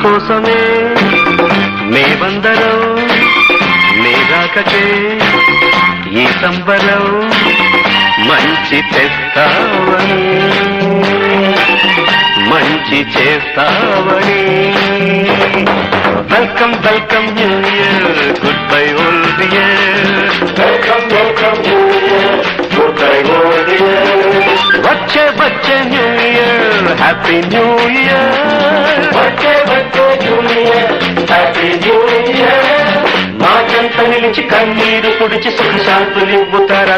కోసమే మేమందరం నీ రాకకే ఈ సంబరం మంచి తెస్తావని మంచి చేస్తావని welcome welcome new year good bye old year welcome welcome new year good bye old year వచ్చే వచ్చే new year happy new year వచ్చే వచ్చే new year happy new year మా చెంత నిలిచి కన్నీరు తుడిచి సుఖశాంతులివ్వు తర